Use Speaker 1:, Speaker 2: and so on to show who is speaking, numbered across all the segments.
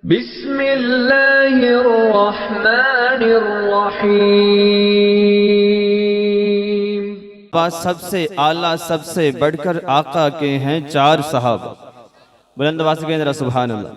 Speaker 1: बिस्मिल्लाहिर्रहमानिर्रहीम।
Speaker 2: सबसे आला सबसे बढ़कर आका के हैं चार सहाबा। बुलंद आवाज़ से कहें जरा सुभान अल्लाह।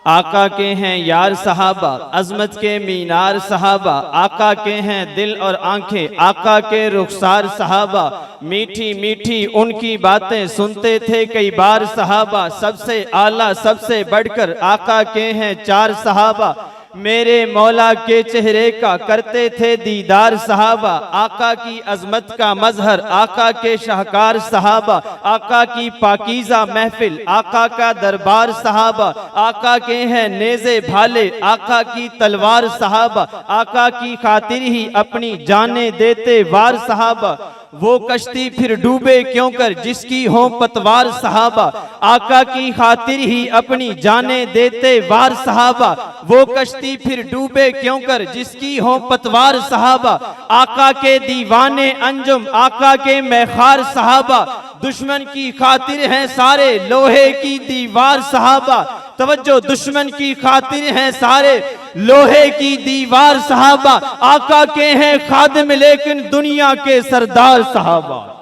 Speaker 2: आका के हैं यार सहाबा, अजमत के मीनार सहाबा। आका के हैं दिल और आंखें, आका के रुखसार सहाबा। मीठी मीठी उनकी बातें सुनते थे कई बार सहाबा। सबसे आला सबसे बढ़कर आका के हैं चार सहाबा। मेरे मौला के चेहरे का करते थे दीदार सहाबा। आका की अजमत का मजहर, आका के शाहकार सहाबा। आका की पाकीज़ा महफिल, आका का दरबार सहाबा। आका के हैं नेज़े भाले, आका की तलवार सहाबा। आका की खातिर ही अपनी जाने देते वार सहाबा। वो कश्ती फिर डूबे क्यों कर जिसकी हो पतवार सहाबा। आका की खातिर ही अपनी जाने देते वार सहाबा। वो कश्ती फिर डूबे क्यों कर जिसकी हो पतवार सहाबा। आका के दीवाने अंजुम, आका के मैखार सहाबा। दुश्मन की खातिर हैं सारे लोहे की दीवार सहाबा। तवज्जो, दुश्मन की खातिर हैं सारे लोहे की दीवार सहाबा। आका के हैं खादिम लेकिन दुनिया के सरदार सहाबा।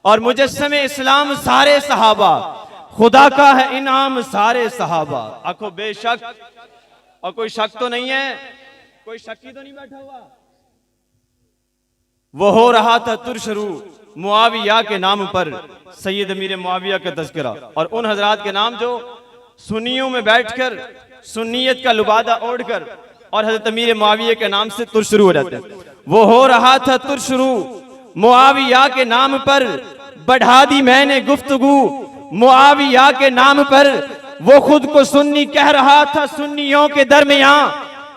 Speaker 2: और मुजस्समे इस्लाम सारे सहाबा, खुदा का है इनाम सारे सहाबा। आखो बेशक, और कोई शक तो नहीं है, कोई शक्की तो नहीं बैठा हुआ। वो हो रहा था तुरशरू मुआविया के नाम पर, सैयद अमीर मुआविया का तज़किरा, और उन हजरात के नाम जो सुन्नियों में बैठकर सुन्नियत का लुबादा ओढ़कर और हजरत अमीर मुआविया के नाम से तुरशरू हो जाते हैं। वो हो रहा था तुरशरू मुआविया के नाम पर, बढ़ा दी मैंने गुफ्तगू मुआविया के नाम पर। वो खुद को सुन्नी कह रहा था सुन्नियों के दरमियां,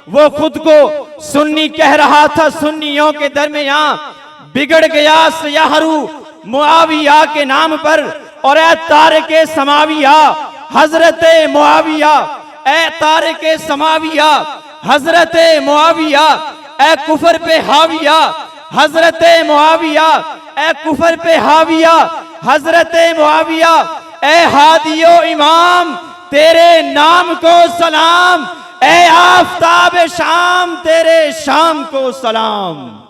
Speaker 2: वो खुद को सुन्नी कह रहा था सुन्नियों के दरमियां। बिगड़ गया सयाहरू मुआविया के नाम पर, और ए तारिके समाविया हजरते मुआविया, ए तारिके समाविया हजरते मुआविया, ए कुफर पे हाविया हजरते मुआविया, ए कुफर पे हाविया हजरते मुआविया। ए हादियो इमाम तेरे नाम को सलाम, ए आफताब शाम तेरे शाम को सलाम।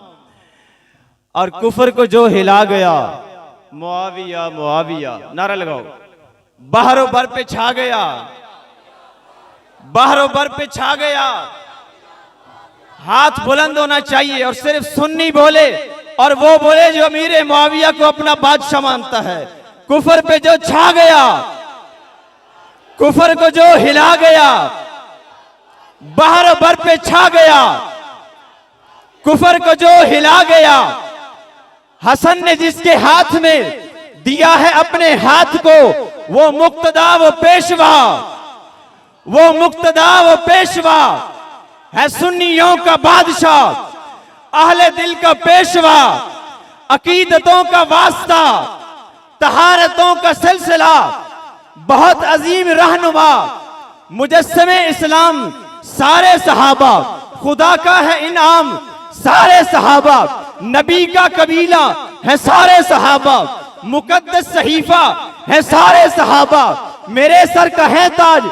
Speaker 2: और कुफर को जो हिला गया मुआविया मुआविया, नारा लगाओ। बहरो बर पे छा गया, बहरो बर पे छा गया। हाथ बुलंद होना चाहिए और सिर्फ सुन्नी बोले, और वो बोले जो अमीर मुआविया को अपना बादशाह मानता है। कुफर पे जो छा गया, कुफर को जो हिला गया, बहरो बर पे छा गया, कुफर को जो हिला गया। हसन ने जिसके हाथ में दिया है अपने हाथ को, वो मुक्तदा वो पेशवा, वो मुक्तदा वो पेशवा है सुन्नियों का बादशाह, अहले दिल का पेशवा, अकीदतों का वास्ता, तहारतों का सिलसिला, बहुत अजीम रहनुमा। मुजस्समे इस्लाम सारे सहाबा, खुदा का है इनाम सारे सहाबा। नबी का कबीला है सारे सहाबा, मुकद्दस सहीफा है सारे सहाबा। मेरे सर का है ताज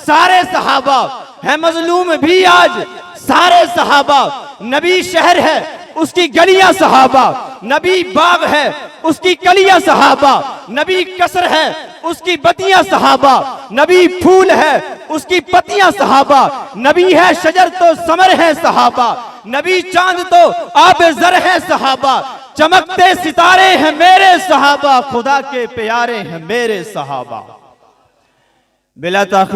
Speaker 2: सारे सहाबा, है मजलूम भी आज सारे सहाबा। नबी शहर है उसकी गलियां सहाबा, नबी बाग है उसकी कलियां सहाबा। नबी कसर है उसकी बतियां सहाबा, नबी फूल है उसकी पतियां सहाबा। नबी है शजर तो समर है सहाबा, नबी चांद तो आब जर है सहाबा। चमकते सितारे हैं मेरे सहाबा, खुदा के प्यारे हैं मेरे सहाबा। बिला ताखीर